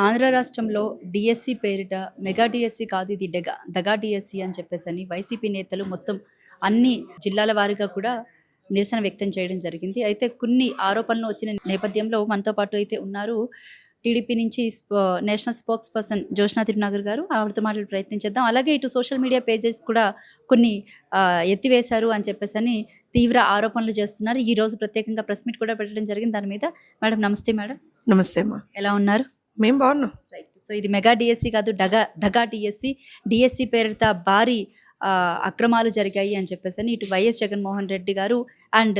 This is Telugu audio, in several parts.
ఆంధ్ర రాష్ట్రంలో డిఎస్సి పేరిట మెగా డిఎస్సి కాదు, ఇది దగా డిఎస్సి అని చెప్పేసి వైసీపీ నేతలు మొత్తం అన్ని జిల్లాల వారీగా కూడా నిరసన వ్యక్తం చేయడం జరిగింది. అయితే కొన్ని ఆరోపణలు వచ్చిన నేపథ్యంలో మనతో పాటు అయితే ఉన్నారు టీడీపీ నుంచి నేషనల్ స్పోక్స్ పర్సన్ జోష్నా తిరునాగర్ గారు. ఆవిడతో మాట్లాడే ప్రయత్నం చేద్దాం. అలాగే ఇటు సోషల్ మీడియా పేజెస్ కూడా కొన్ని ఎత్తివేశారు అని చెప్పేసి తీవ్ర ఆరోపణలు చేస్తున్నారు. ఈ రోజు ప్రత్యేకంగా ప్రెస్ మీట్ కూడా పెట్టడం జరిగింది దాని మీద. మేడం నమస్తే. మేడం నమస్తే అమ్మా. ఎలా ఉన్నారు? మేము బాగున్నాం. రైట్. సో ఇది మెగా డిఎస్సి కాదు, దగా డిఎస్సి. డిఎస్సి పేరిట భారీ అక్రమాలు జరిగాయి అని చెప్పేసి ఇటు వైఎస్ జగన్మోహన్ రెడ్డి గారు అండ్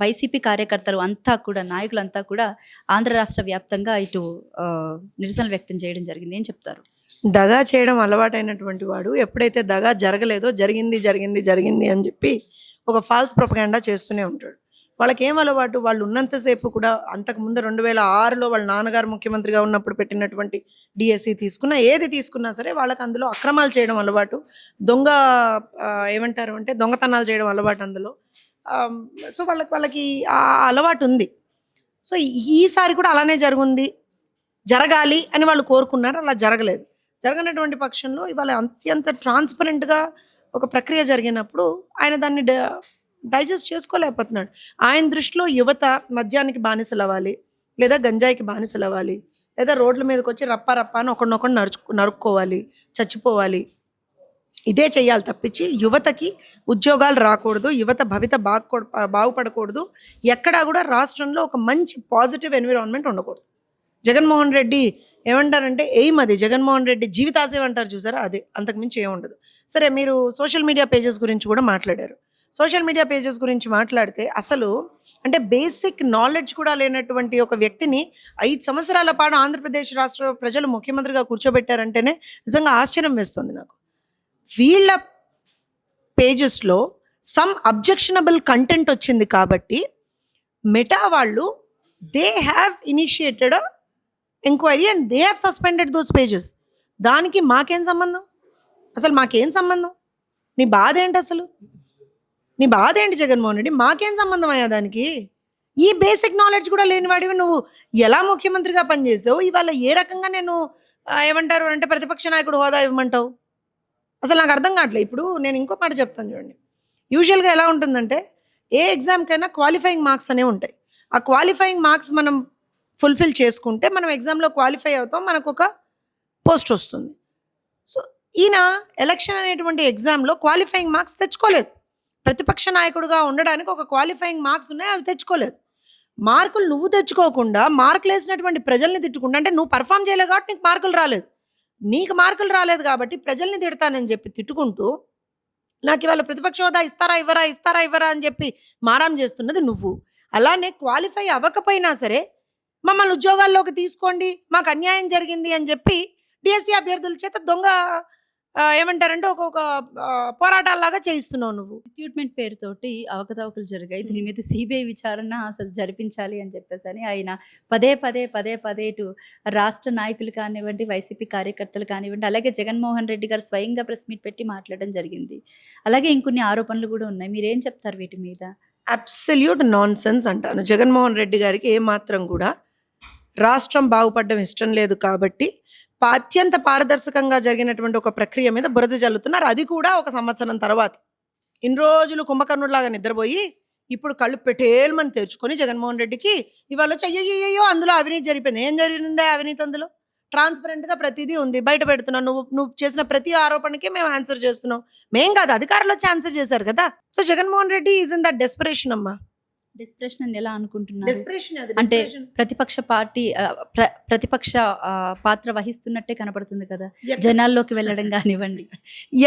వైసీపీ కార్యకర్తలు అంతా కూడా, నాయకులంతా కూడా ఆంధ్ర రాష్ట్ర వ్యాప్తంగా ఇటు నిరసనలు వ్యక్తం చేయడం జరిగింది. ఏం చెప్తారు? దగా చేయడం అలవాటైనటువంటి వాడు ఎప్పుడైతే దగా జరగలేదో జరిగింది జరిగింది జరిగింది అని చెప్పి ఒక ఫాల్స్ ప్రొపగాండా చేస్తూనే ఉంటాడు. వాళ్ళకి ఏం అలవాటు, వాళ్ళు ఉన్నంతసేపు కూడా అంతకుముందు 2006లో వాళ్ళ నాన్నగారు ముఖ్యమంత్రిగా ఉన్నప్పుడు పెట్టినటువంటి డిఎస్సి ఏది తీసుకున్నా సరే వాళ్ళకి అందులో అక్రమాలు చేయడం అలవాటు, ఏమంటారు అంటే దొంగతనాలు చేయడం అలవాటు అందులో. సో వాళ్ళకి ఆ అలవాటు ఉంది. సో ఈసారి కూడా అలానే జరగాలి అని వాళ్ళు కోరుకున్నారు. అలా జరగలేదు. జరగనటువంటి పక్షంలో ఇవాళ అత్యంత ట్రాన్స్పరెంట్గా ఒక ప్రక్రియ జరిగినప్పుడు ఆయన దాన్ని డైజెస్ట్ చేసుకోలేకపోతున్నాడు. ఆయన దృష్టిలో యువత మద్యానికి బానిసలు అవ్వాలి, లేదా గంజాయికి బానిసలు అవ్వాలి, లేదా రోడ్ల మీదకి వచ్చి రప్ప అని ఒకరినొకరు నరుక్కోవాలి, చచ్చిపోవాలి. ఇదే చెయ్యాలి తప్పించి యువతకి ఉద్యోగాలు రాకూడదు, యువత భవిత బాగుపడకూడదు, ఎక్కడా కూడా రాష్ట్రంలో ఒక మంచి పాజిటివ్ ఎన్విరాన్మెంట్ ఉండకూడదు. జగన్మోహన్ రెడ్డి ఏమంటారంటే ఎయిమ్ అది, జగన్మోహన్ రెడ్డి జీవితాశయం అంటారు చూసారా, అదే, అంతకుమించి ఏముండదు. సరే, మీరు సోషల్ మీడియా పేజెస్ గురించి కూడా మాట్లాడారు. సోషల్ మీడియా పేజెస్ గురించి మాట్లాడితే అసలు అంటే బేసిక్ నాలెడ్జ్ కూడా లేనటువంటి ఒక వ్యక్తిని 5 సంవత్సరాల పాటు ఆంధ్రప్రదేశ్ రాష్ట్ర ప్రజలు ముఖ్యమంత్రిగా కూర్చోబెట్టారంటేనే నిజంగా ఆశ్చర్యం వేస్తుంది నాకు. వీళ్ళ పేజెస్లో సమ్ అబ్జెక్షనబుల్ కంటెంట్ వచ్చింది కాబట్టి మెటా వాళ్ళు they have initiated enquiry and they have suspended those pages. దానికి మాకేం సంబంధం? అసలు మాకేం సంబంధం? నీ బాధ ఏంటి అసలు? నీ బాధ ఏంటి జగన్మోహన్ రెడ్డి? మాకేం సంబంధం అయ్యా దానికి? ఈ బేసిక్ నాలెడ్జ్ కూడా లేనివాడివి నువ్వు ఎలా ముఖ్యమంత్రిగా పనిచేసావు? ఇవాళ ఏ రకంగా నేను ఏమంటారు అంటే ప్రతిపక్ష నాయకుడు హోదా ఇవ్వమంటావు? అసలు నాకు అర్థం కావట్లేదు. ఇప్పుడు నేను ఇంకో మాట చెప్తాను చూడండి. యూజువల్గా ఎలా ఉంటుందంటే ఏ ఎగ్జామ్కైనా క్వాలిఫైయింగ్ మార్క్స్ అనేవి ఉంటాయి. ఆ క్వాలిఫైయింగ్ మార్క్స్ మనం ఫుల్ఫిల్ చేసుకుంటే మనం ఎగ్జామ్లో క్వాలిఫై అవుతాం, మనకు ఒక పోస్ట్ వస్తుంది. సో ఈయన ఎలక్షన్ అనేటువంటి ఎగ్జామ్లో క్వాలిఫైయింగ్ మార్క్స్ తెచ్చుకోలేదు. ప్రతిపక్ష నాయకుడిగా ఉండడానికి ఒక క్వాలిఫైయింగ్ మార్క్స్ ఉన్నాయి, అవి తెచ్చుకోలేదు. మార్కులు నువ్వు తెచ్చుకోకుండా మార్కులు వేసినటువంటి ప్రజల్ని తిట్టుకుంటా, అంటే నువ్వు పర్ఫామ్ చేయలేదు కాబట్టి నీకు మార్కులు రాలేదు కాబట్టి ప్రజల్ని తిడతానని చెప్పి తిట్టుకుంటూ నాకు ఇవాళ ప్రతిపక్ష హోదా ఇస్తారా ఇవ్వరా అని చెప్పి మారాం చేస్తున్నది నువ్వు. అలానే క్వాలిఫై అవ్వకపోయినా సరే మమ్మల్ని ఉద్యోగాల్లోకి తీసుకోండి, మాకు అన్యాయం జరిగింది అని చెప్పి డిఎస్సి అభ్యర్థుల చేత దొంగ ఏమంటారంటే ఒక పోరాటాల్లాగా చేయిస్తున్నావు నువ్వు. రిక్రూట్మెంట్ పేరుతోటి అవకతవకలు జరిగాయి, దీని మీద సిబిఐ విచారణ అసలు జరిపించాలి అని చెప్పేసి ఆయన పదే ఇటు రాష్ట్ర నాయకులు కానివ్వండి, వైసీపీ కార్యకర్తలు కానివ్వండి, అలాగే జగన్మోహన్ రెడ్డి గారు స్వయంగా ప్రెస్ మీట్ పెట్టి మాట్లాడడం జరిగింది. అలాగే ఇంకొన్ని ఆరోపణలు కూడా ఉన్నాయి. మీరేం చెప్తారు వీటి మీద? అబ్సల్యూట్ నాన్ సెన్స్ అంటాను. జగన్మోహన్ రెడ్డి గారికి ఏమాత్రం కూడా రాష్ట్రం బాగుపడడం ఇష్టం లేదు కాబట్టి అత్యంత పారదర్శకంగా జరిగినటువంటి ఒక ప్రక్రియ మీద బురద జల్లుతున్నారు. అది కూడా 1 సంవత్సరం తర్వాత. ఇన్ని రోజులు కుంభకర్ణుడిలాగా నిద్రపోయి ఇప్పుడు కళ్ళు పెట్టేమని తెరుచుకొని జగన్మోహన్ రెడ్డికి ఇవాళ చెయ్యో అందులో అవినీతి జరిగిపోయింది. ఏం జరిగిందే అవినీతి? అందులో ట్రాన్స్పరెంట్గా ప్రతిదీ ఉంది, బయట పెడుతున్నావు. నువ్వు చేసిన ప్రతి ఆరోపణకి మేము ఆన్సర్ చేస్తున్నాం. మేం కాదు, అధికారులు వచ్చి ఆన్సర్ చేశారు కదా. So Jaganmohan Reddy is in that desperation అమ్మా. డెస్పరేషన్ అని ఎలా అనుకుంటున్నారు? అంటే ప్రతిపక్ష పాత్ర వహిస్తున్నట్టే కనపడుతుంది కదా, జనాల్లోకి వెళ్ళడం కానివ్వండి.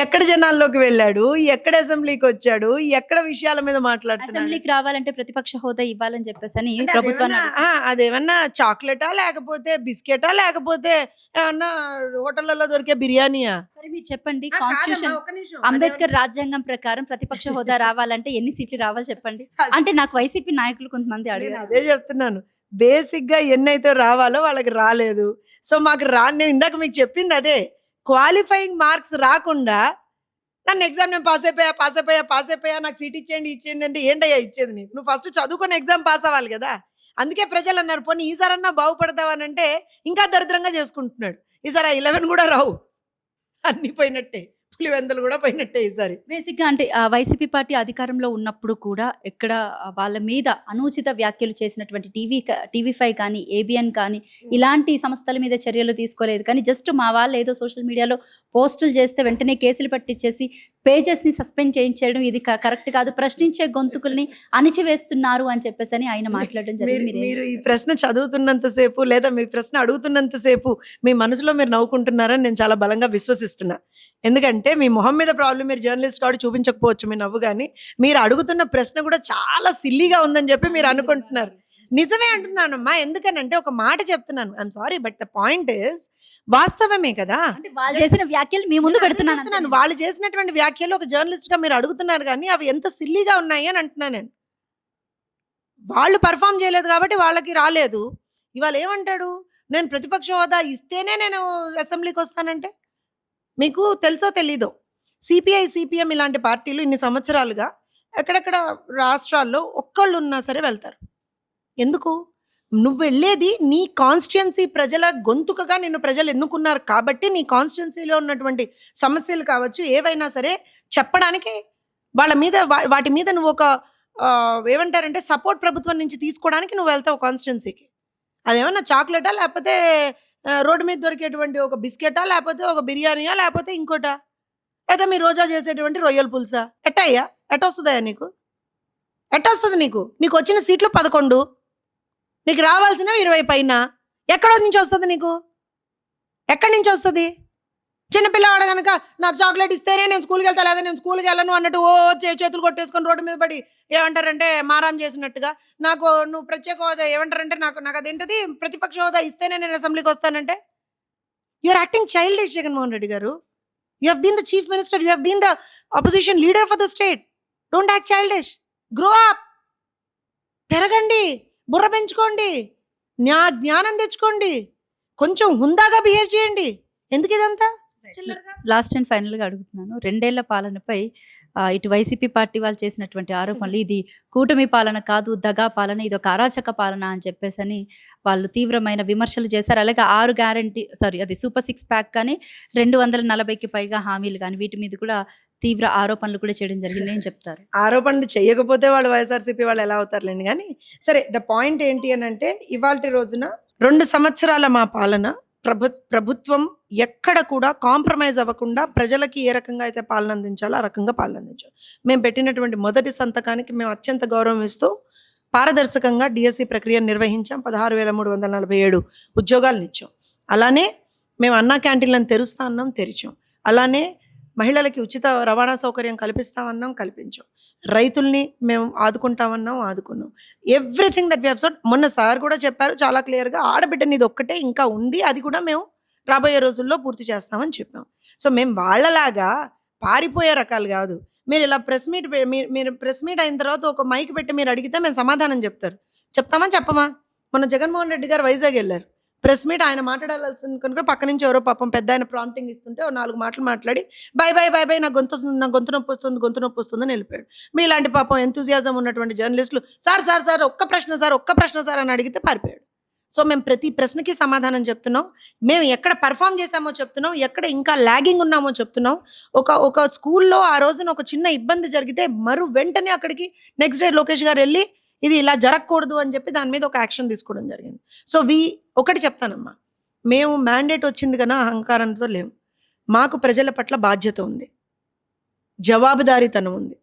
ఎక్కడ జనాల్లోకి వెళ్ళాడు, ఎక్కడ అసెంబ్లీకి వచ్చాడు, ఎక్కడ విషయాల మీద మాట్లాడుతున్నాడు? అసెంబ్లీకి రావాలంటే ప్రతిపక్ష హోదా ఇవ్వాలని చెప్పేసి ప్రభుత్వాన్ని అదేమన్నా చాక్లెటా, లేకపోతే బిస్కెటా, లేకపోతే ఏమన్నా హోటళ్లలో దొరికే బిర్యానీయా? సరే మీరు చెప్పండి, కాన్స్టిట్యూషన్ అంబేద్కర్ రాజ్యాంగం ప్రకారం ప్రతిపక్ష హోదా రావాలంటే ఎన్ని సీట్లు రావాలి చెప్పండి. అంటే నాకు వైసీపీ నాయకులు కొంతమంది అడిగారు, అదే చెప్తున్నాను. బేసిక్ గా ఎన్నైతే రావాలో వాళ్ళకి రాలేదు. సో మాకు నేను ఇందాక మీకు చెప్పింది అదే, క్వాలిఫైయింగ్ మార్క్స్ రాకుండా నన్ను ఎగ్జామ్ నేను పాస్ అయిపోయా నాకు సీట్ ఇచ్చేయండి అంటే ఏంటయ్యా ఇచ్చేది నీకు? నువ్వు ఫస్ట్ చదువుకొని ఎగ్జామ్ పాస్ అవ్వాలి కదా! అందుకే ప్రజలు అన్నారు పోనీ ఈసారన్నా బాగుపడతావు అని అంటే ఇంకా దరిద్రంగా చేసుకుంటున్నాడు. ఈసారి ఆ 11 కూడా రావు. అన్నీ పోయినట్టే. పులివెందులు కూడా పోయినట్టే ఈసారి. బేసిక్‌గా అంటే వైసీపీ పార్టీ అధికారంలో ఉన్నప్పుడు కూడా ఎక్కడ వాళ్ళ మీద అనుచిత వ్యాఖ్యలు చేసినటువంటి టీవీ5 కానీ, ఏబిఎన్ కానీ ఇలాంటి సంస్థల మీద చర్యలు తీసుకోలేదు. కానీ జస్ట్ మా వాళ్ళు ఏదో సోషల్ మీడియాలో పోస్టులు చేస్తే వెంటనే కేసులు పట్టించేసి పేజెస్‌ని సస్పెండ్ చేయించేయడం ఇది కరెక్ట్ కాదు. ప్రశ్నించే గొంతుకుల్ని అణిచివేస్తున్నారు అని చెప్పేసని ఆయన మాట్లాడడం జరిగింది. మీరు మీరు ఈ ప్రశ్న చదువుతున్నంత సేపు లేదా మీ ప్రశ్న అడుగుతున్నంత సేపు మీ మనసులో మీరు నవ్వుకుంటున్నారని నేను చాలా బలంగా విశ్వసిస్తున్నా. ఎందుకంటే మీ మొహం మీద ప్రాబ్లమ్ మీరు జర్నలిస్ట్ కాబట్టి చూపించకపోవచ్చు మీ నవ్వు గాని. మీరు అడుగుతున్న ప్రశ్న కూడా చాలా సిల్లీగా ఉందని చెప్పి మీరు అనుకుంటున్నారు. నిజమే అంటున్నానమ్మా. ఎందుకనంటే ఒక మాట చెప్తున్నాను. I'm sorry but the point is వాస్తవమే కదా! అంటే వాళ్ళు చేసిన వ్యాఖ్యలు మీ ముందు పెడుతున్నాను అంతే. వాళ్ళు చేసినటువంటి వ్యాఖ్యలు ఒక జర్నలిస్ట్‌గా మీరు అడుగుతున్నారు గానీ అవి ఎంత సిల్లీగా ఉన్నాయి అని అంటున్నా నేను. వాళ్ళు పెర్ఫార్మ్ చేయలేదు కాబట్టి వాళ్ళకి రాలేదు. ఇవాళ ఏమంటాడు? నేను ప్రతిపక్ష హోదా ఇస్తేనే నేను అసెంబ్లీకొస్తానంటే? మీకు తెలుసో తెలీదో సిపిఐ, సిపిఎం ఇలాంటి పార్టీలు ఇన్ని సంవత్సరాలుగా ఎక్కడెక్కడ రాష్ట్రాల్లో ఒక్కళ్ళున్నా సరే వెళ్తారు. ఎందుకు? నువ్వు వెళ్ళేది నీ కాన్స్టిట్యుయెన్సీ ప్రజల గొంతుకగా నిన్ను ప్రజలు ఎన్నుకున్నారు కాబట్టి నీ కాన్స్టిట్యుయెన్సీలో ఉన్నటువంటి సమస్యలు కావచ్చు ఏవైనా సరే చెప్పడానికి వాళ్ళ మీద వాటి మీద నువ్వు ఒక ఏమంటారంటే సపోర్ట్ ప్రభుత్వం నుంచి తీసుకోవడానికి నువ్వు వెళ్తావు కాన్స్టిట్యుయెన్సీకి. అదేమన్నా చాక్లెటా లేకపోతే రోడ్డు మీద దొరికేటువంటి ఒక బిస్కెటా లేకపోతే ఒక బిర్యానీయా లేకపోతే ఇంకోటా? లేదా మీ రోజా చేసేటువంటి రొయ్యల పులుసా? ఎట్టయ్యా? ఎట్టొస్తదయ్యా నీకు? ఎట్టొస్తది నీకు? నీకు వచ్చిన సీట్లు 11, నీకు రావాల్సినవి 20 పైన. ఎక్కడి నుంచి వస్తుంది నీకు? ఎక్కడి నుంచి వస్తుంది? చిన్నపిల్లవాడు కనుక నాకు చాక్లెట్ ఇస్తేనే నేను స్కూల్కి వెళ్తా లేదా నేను స్కూల్కి వెళ్ళను అన్నట్టు ఓ చేతులు కొట్టేసుకొని రోడ్డు మీద పడి ఏమంటారంటే మారాం చేసినట్టుగా నాకు నువ్వు ప్రత్యేక హోదా ఏమంటారంటే నాకు అదేంటది ప్రతిపక్ష హోదా ఇస్తేనే నేను అసెంబ్లీకి వస్తానంటే you're acting childish Jaganmohan Reddy garu. You have been the chief minister, you have been the opposition leader for the state. Don't act childish. Grow up. పెరగండి, బుర్ర పెంచుకోండి, జ్ఞానం తెచ్చుకోండి, కొంచెం హుందాగా బిహేవ్ చేయండి. ఎందుకు ఇదంతా చిల్లరగా? లాస్ట్ అండ్ ఫైనల్‌గా అడుగుతున్నాను. 2 ఏళ్ల పాలనపై ఇటు వైసీపీ పార్టీ వాళ్ళు చేసినటువంటి ఆరోపణలు ఇది కూటమి పాలన కాదు, దగా పాలన, ఇదొక అరాచక పాలన అని చెప్పేసని వాళ్ళు తీవ్రమైన విమర్శలు చేశారు. అలాగే 6 గ్యారంటీ అది సూపర్ 6 ప్యాక్ కానీ 240కి పైగా హామీలు కానీ వీటి మీద కూడా తీవ్ర ఆరోపణలు కూడా చేయడం జరిగింది. ఏం చెప్తారు? ఆరోపణలు చేయకపోతే వాళ్ళు వైఎస్ఆర్సీపీ వాళ్ళు ఎలా అవుతారులేండి కానీ సరే ద పాయింట్ ఏంటి అని అంటే ఇవాల్టి రోజున 2 సంవత్సరాల మా పాలన ప్రభుత్వం ఎక్కడ కూడా కాంప్రమైజ్ అవ్వకుండా ప్రజలకి ఏ రకంగా అయితే పాలన అందించాలో ఆ రకంగా పాలన అందించాం. మేము పెట్టినటువంటి మొదటి సంతకానికి మేము అత్యంత గౌరవం ఇస్తూ పారదర్శకంగా డిఎస్సి ప్రక్రియను నిర్వహించాం. 16,347 ఉద్యోగాలను ఇచ్చాం. అలానే మేము అన్నా క్యాంటీన్లను తెరిచాం. అలానే మహిళలకి ఉచిత రవాణా సౌకర్యం కల్పిస్తామన్నాం, కల్పించాం. రైతుల్ని మేము ఆదుకున్నాం. Everything that we have said. మొన్న సార్ కూడా చెప్పారు చాలా క్లియర్గా, ఆడబిడ్డని ఇది ఒక్కటే ఇంకా ఉంది, అది కూడా మేము రాబోయే రోజుల్లో పూర్తి చేస్తామని చెప్పాం. సో మేము వాళ్ళలాగా పారిపోయే రకాలు కాదు. మీరు ఇలా మీరు ప్రెస్ మీట్ అయిన తర్వాత ఒక మైక్ పెట్టి మీరు అడిగితే మేము సమాధానం చెప్తామా చెప్పమా? మొన్న జగన్మోహన్ రెడ్డి గారు వైజాగ్ వెళ్ళారు. ప్రెస్ మీట్ ఆయన మాట్లాడాల్సింది కనుక పక్క నుంచి ఎవరో పాపం పెద్ద ఆయన ప్రాంప్టింగ్ ఇస్తుంటే 4 మాటలు మాట్లాడి బై నా గొంతు నొప్పి వస్తుంది అని వెళ్ళిపోయాడు. మీలాంటి పాపం ఎంతూజియాజం ఉన్నటువంటి జర్నలిస్టులు సార్ ఒక్క ప్రశ్న సార్ అని అడిగితే పారిపోయాడు. సో మేము ప్రతి ప్రశ్నకి సమాధానం చెప్తున్నాం. మేము ఎక్కడ పెర్ఫామ్ చేసామో చెప్తున్నాం, ఎక్కడ ఇంకా లాగింగ్ ఉన్నామో చెప్తున్నాం. ఒక స్కూల్లో ఆ రోజున ఒక చిన్న ఇబ్బంది జరిగితే వెంటనే అక్కడికి నెక్స్ట్ డే లోకేష్ గారు వెళ్ళి ఇది ఇలా జరగకూడదు అని చెప్పి దాని మీద ఒక యాక్షన్ తీసుకోవడం జరిగింది. సో ఒకటి చెప్తానమ్మా, మేము మ్యాండేట్ వచ్చింది కన్నా అహంకారంతో లేము. మాకు ప్రజల పట్ల బాధ్యత ఉంది, జవాబుదారీతనం ఉంది.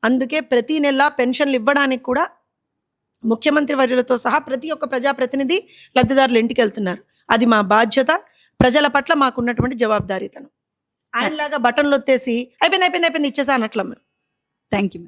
అందుకే ప్రతి నెల పెన్షన్లు ఇవ్వడానికి కూడా ముఖ్యమంత్రి వర్యులతో సహా ప్రతి ఒక్క ప్రజాప్రతినిధి లబ్ధిదారులు ఇంటికి వెళ్తున్నారు. అది మా బాధ్యత. ప్రజల పట్ల మాకున్నటువంటి జవాబుదారీతనం. ఆయనలాగా బటన్లు ఒత్తేసి అయిపోయింది ఇచ్చేసా అనట్లమ్మ. Thank you.